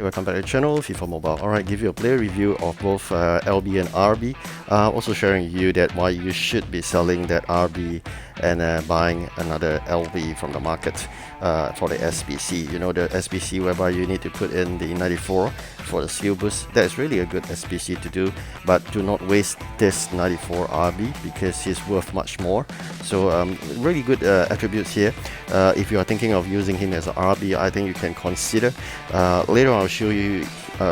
welcome back to the channel, FIFA Mobile. Alright, give you a player review of both LB and RB. Also sharing with you that why you should be selling that RB and buying another LB from the market for the SBC. You know, the SBC whereby you need to put in the 94 for the skill boost. That is really a good SBC to do, but do not waste this 94 RB because he's worth much more. So really good attributes here. If you are thinking of using him as an RB, I think you can consider. Later on, I'll show you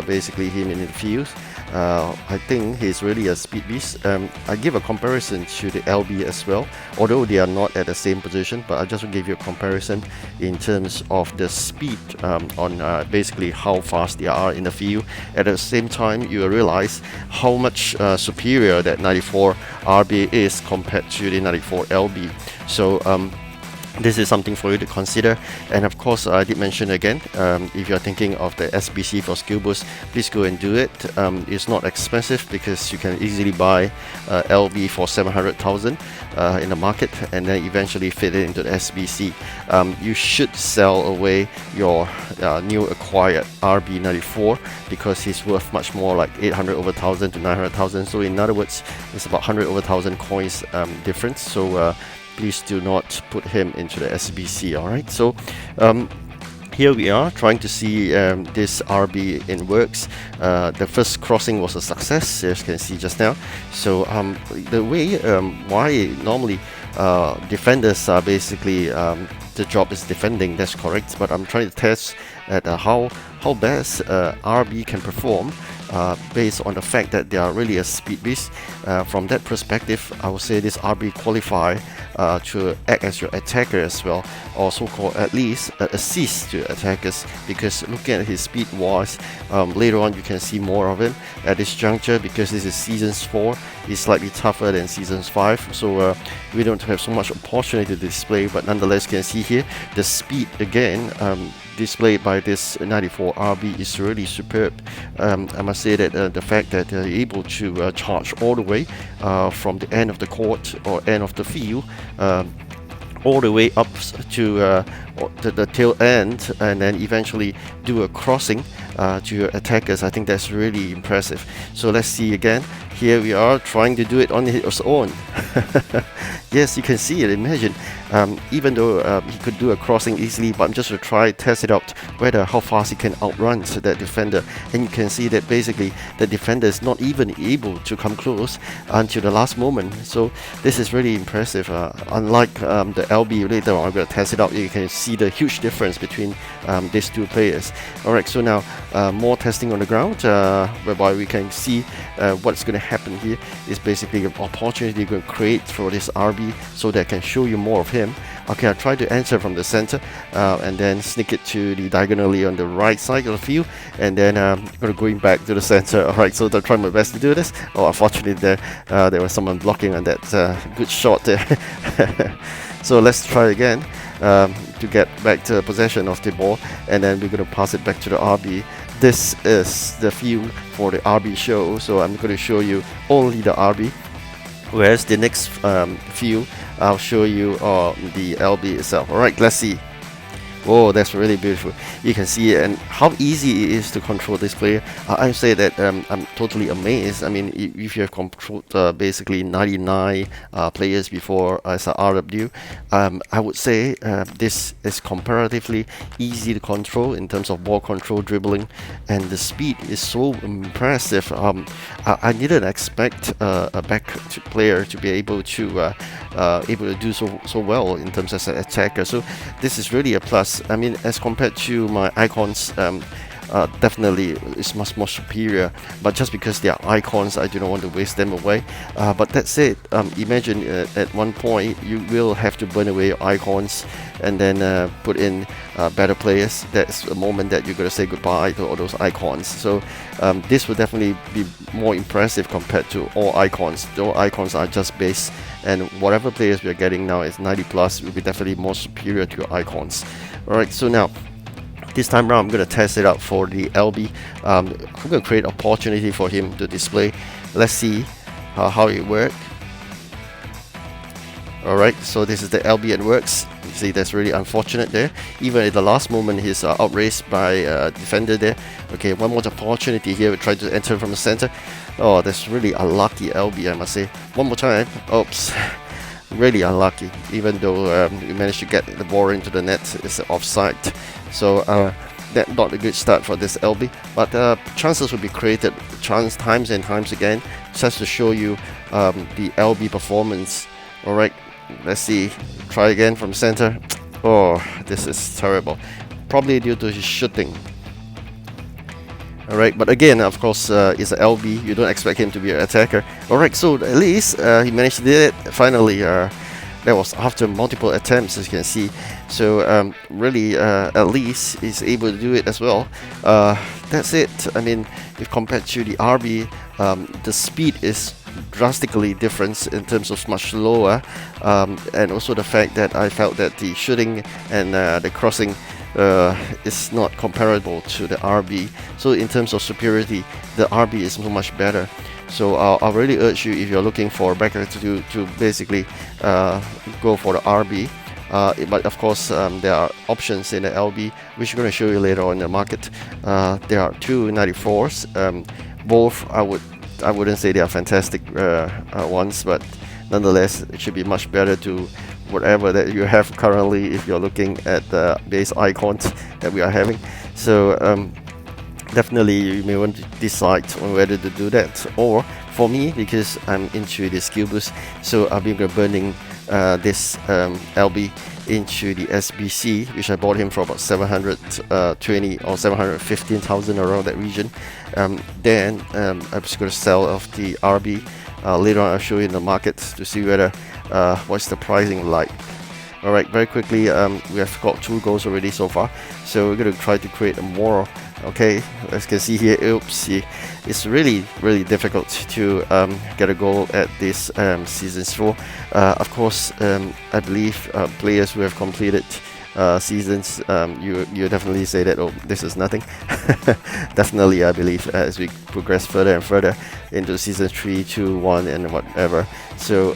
basically him in the field. I think he's really a speed beast. I give a comparison to the LB as well, although they are not at the same position, but I just give you a comparison in terms of the speed on basically how fast they are in the field. At the same time, you will realize how much superior that 94 RB is compared to the 94 LB. So this is something for you to consider. And of course, I did mention again, if you're thinking of the SBC for skill boost, please go and do it. It's not expensive because you can easily buy LB for 700,000 in the market and then eventually fit it into the SBC. You should sell away your new acquired RB94 because he's worth much more, like 800 over 1,000 to 900,000. So in other words, it's about 100 over 1,000 coins difference. So please do not put him into the SBC. Alright, so here we are trying to see this RB in works. The first crossing was a success, as you can see just now. So the way why normally defenders are basically the job is defending, that's correct, but I'm trying to test at how best RB can perform based on the fact that they are really a speed beast. From that perspective, I would say this RB qualify to act as your attacker as well, or so-called at least assist to attackers, because looking at his speed wise, later on you can see more of him at this juncture because this is Seasons 4. He's slightly tougher than Seasons 5, so we don't have so much opportunity to display, but nonetheless you can see here the speed again displayed by this 94 RB is really superb. I must say that the fact that they're able to charge all the way from the end of the court or end of the field all the way up to the tail end and then eventually do a crossing to your attackers, I think that's really impressive. So let's see again. Here we are trying to do it on his own. Yes, you can see it. Imagine, even though he could do a crossing easily, but I'm just to try test it out whether how fast he can outrun that defender. And you can see that basically the defender is not even able to come close until the last moment. So this is really impressive. Unlike the LB, later on I'm going to test it out. You can see the huge difference between these two players. Alright, so now more testing on the ground, whereby we can see what's going to happen here is basically an opportunity you're going to create for this RB so that I can show you more of him. Okay, I'll try to enter from the center and then sneak it to the diagonally on the right side of the field, and then I'm going back to the center. Alright, so I'll try my best to do this. Oh, unfortunately there was someone blocking on that good shot there. So let's try again to get back to possession of the ball, and then we're going to pass it back to the RB. This is the field for the RB show, so I'm going to show you only the RB, whereas the next field I'll show you the LB itself. Alright, let's see. Whoa, that's really beautiful. You can see and how easy it is to control this player. I say that I'm totally amazed. I mean, if you have controlled basically 99 players before as a RW, I would say this is comparatively easy to control in terms of ball control, dribbling, and the speed is so impressive. I didn't expect a back player to be able to do so well in terms as an attacker. So this is really a plus. I mean, as compared to my icons, definitely it's much more superior, but just because they are icons, I do not want to waste them away. But that said, imagine at one point you will have to burn away your icons and then put in better players. That's the moment that you're going to say goodbye to all those icons. So this will definitely be more impressive compared to all icons. All icons are just base, and whatever players we are getting now is 90 plus will be definitely more superior to your icons. Alright, so now this time around I'm going to test it out for the LB. I'm going to create opportunity for him to display. Let's see how it works. Alright, so this is the LB and works. You see, that's really unfortunate there. Even at the last moment, he's outraced by a defender there. Okay, one more opportunity here. We try to enter from the center. Oh, that's really unlucky LB, I must say. One more time. Oops. Really unlucky. Even though we managed to get the ball into the net, it's offside. So that's not a good start for this LB. But chances will be created times and times again, just to show you the LB performance. Alright. Let's see, try again from center. Oh, this is terrible. Probably due to his shooting. Alright, but again, of course, it's an LB. You don't expect him to be an attacker. Alright, so at least he managed to do it. Finally, that was after multiple attempts, as you can see. So really, at least he's able to do it as well. That's it. I mean, if compared to the RB, the speed is drastically different in terms of much lower, and also the fact that I felt that the shooting and the crossing is not comparable to the RB. So in terms of superiority, the RB is so much better. So I really urge you, if you're looking for a backer, to basically go for the RB. But of course, there are options in the LB, which I'm going to show you later on in the market. There are two 94s. Both I wouldn't say they are fantastic ones, but nonetheless, it should be much better to whatever that you have currently if you're looking at the base icons that we are having. So definitely you may want to decide on whether to do that. Or for me, because I'm into the skill boost, so I've been burning this LB into the SBC, which I bought him for about 720 or 715,000 around that region. Then I'm just going to sell off the RB. Later on I'll show you in the market to see whether what's the pricing like. Alright, very quickly, we have got 2 goals already so far, so we're going to try to create more. Okay, as you can see here, oopsie, it's really difficult to get a goal at this season 4. Of course, I believe players who have completed seasons, you definitely say that, oh, this is nothing. Definitely, I believe as we progress further and further into season 3, 2, 1 and whatever. So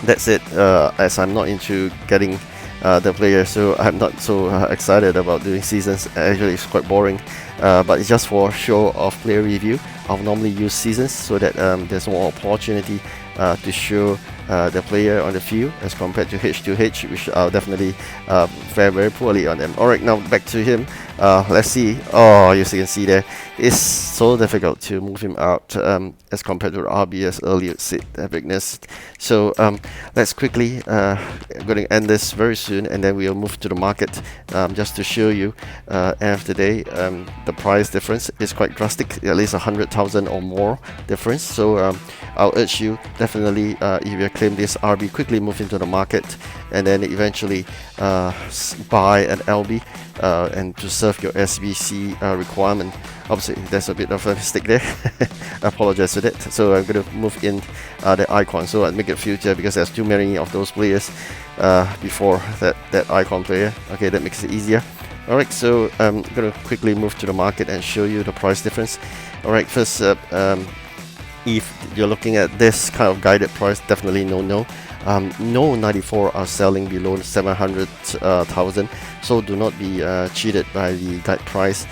that's it. As I'm not into getting the player, so I'm not so excited about doing seasons. Actually, it's quite boring, but it's just for show of player review. I'll normally use seasons so that there's more opportunity to show the player on the field as compared to H2H, which I'll definitely fare very poorly on them. Alright, now back to him. Let's see. Oh, as you can see there, it's so difficult to move him out as compared to the RB, as earlier said, Weakness. So let's quickly, I'm going to end this very soon, and then we'll move to the market just to show you end of the day. The price difference is quite drastic, at least 100,000 or more difference. So I'll urge you definitely, if you claim this RB, quickly move into the market and then eventually buy an LB and to serve your SBC requirement. Obviously, there's a bit of a mistake there. I apologize for that. So I'm going to move in the icon, so I'll make it future because there's too many of those players before that icon player. Okay, that makes it easier. Alright, so I'm going to quickly move to the market and show you the price difference. Alright, first if you're looking at this kind of guided price, definitely no 94 are selling below 700,000, so do not be cheated by the guide price.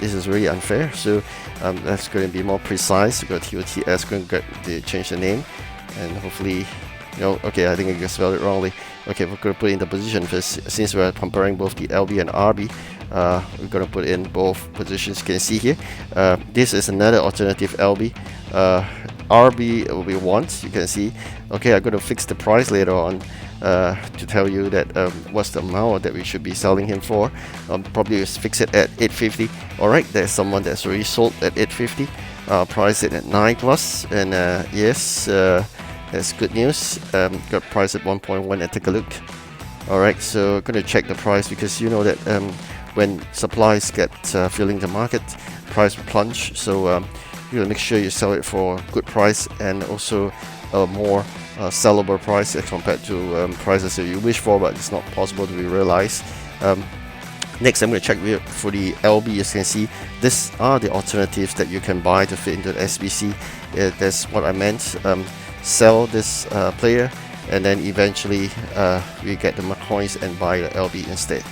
This is really unfair, so that's going to be more precise. We've got TOTS going to change the name, and hopefully, okay, I think I spelled it wrongly. Okay, we're going to put in the position first, since we're comparing both the LB and RB. We're going to put in both positions. You can see here, this is another alternative LB. RB will be once, you can see. Okay, I'm going to fix the price later on to tell you that what's the amount that we should be selling him for. Probably just fix it at 850. Alright, there's someone that's already sold at 850. Price it at 9 plus, and yes, that's good news. Got price at 1.1 and take a look. Alright, so I'm going to check the price, because you know that when supplies get filling the market, price will plunge. So you will make sure you sell it for a good price, and also a more sellable price as compared to prices that you wish for, but it's not possible to be realized. Next, I'm going to check for the LB. As you can see, these are the alternatives that you can buy to fit into the SBC. That's what I meant. Sell this player and then eventually we get the coins and buy the LB instead.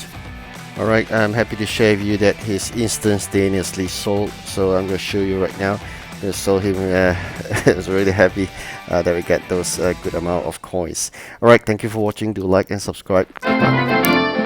Alright, I'm happy to share with you that he's instantaneously sold, so I'm going to show you right now. I sold him. I was really happy that we get those good amount of coins. Alright, thank you for watching. Do like and subscribe. Bye.